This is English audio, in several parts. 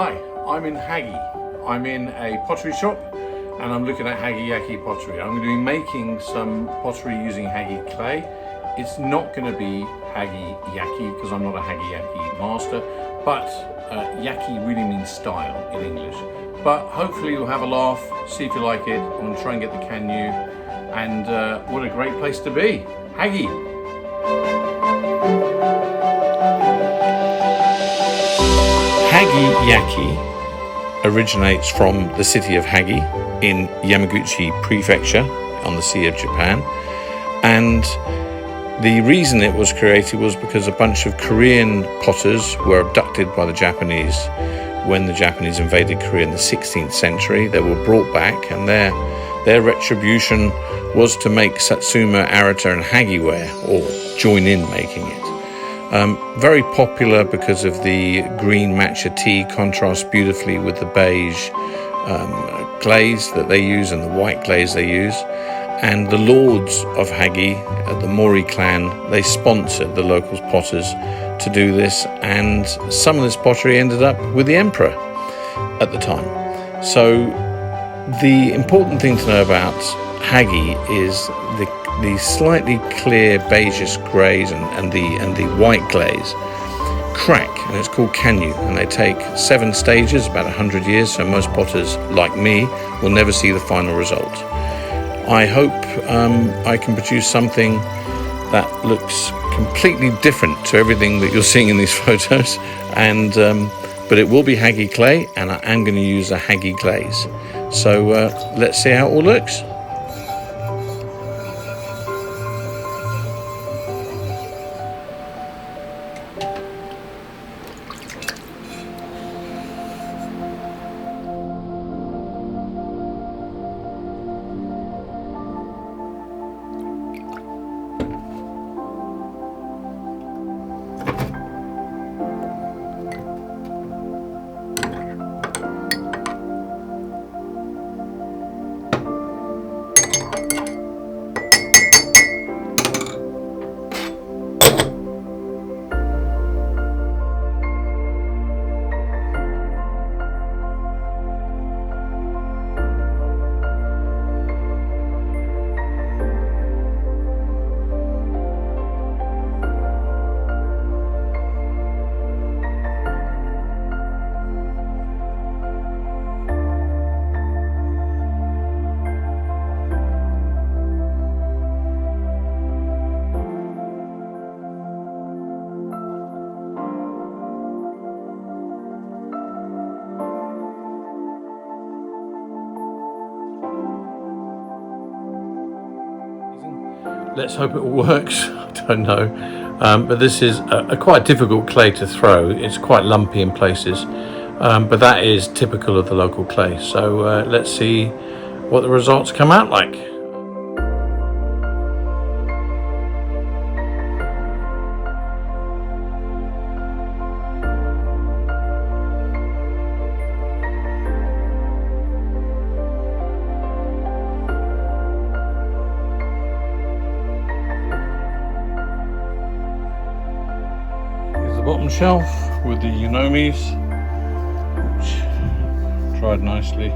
Hi, I'm in Hagi. I'm in a pottery shop and I'm looking at Hagi Yaki pottery. I'm going to be making some pottery using Hagi clay. It's not going to be Hagi Yaki because I'm not a Hagi Yaki master, but Yaki really means style in English. But hopefully you'll have a laugh, see if you like it. I'm going to try and get the Kaanyu, and what a great place to be. Hagi! Hagi Yaki originates from the city of Hagi in Yamaguchi Prefecture on the Sea of Japan, and the reason it was created was because a bunch of Korean potters were abducted by the Japanese when the Japanese invaded Korea in the 16th century. They were brought back, and their retribution was to make Satsuma, Arita and Hagi ware, or join in making it. Very popular because of the green matcha tea contrasts beautifully with the beige glaze that they use and the white glaze they use. And the lords of Hagi, the Mouri clan, they sponsored the local potters to do this, and some of this pottery ended up with the emperor at the time. So the important thing to know about Hagi is the slightly clear beigeish greys and the white glaze crack, and it's called Kaanyu, and they take 7 stages, about 100 years, so most potters like me will never see the final result. I hope I can produce something that looks completely different to everything that you're seeing in these photos, and but it will be Hagi clay, and I am going to use a Hagi glaze. So let's see how it all looks. Let's hope it all works. I don't know, but this is a quite difficult clay to throw. It's quite lumpy in places, but that is typical of the local clay. So let's see what the results come out like. Bottom shelf with the yunomis, which dried nicely.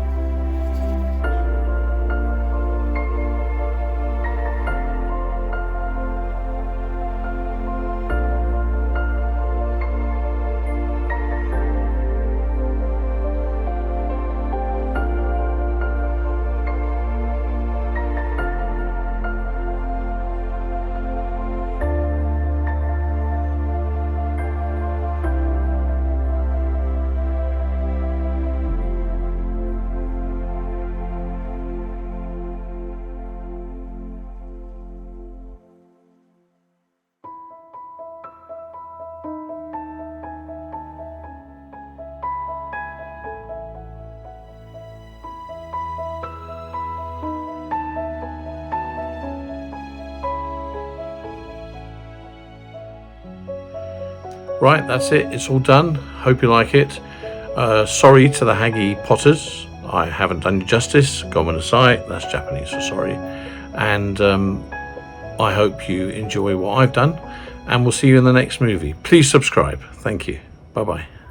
Right, that's it. It's all done. Hope you like it. Sorry to the Hagi potters. I haven't done you justice. Gomen asai. That's Japanese for sorry. And I hope you enjoy what I've done. And we'll see you in the next movie. Please subscribe. Thank you. Bye-bye.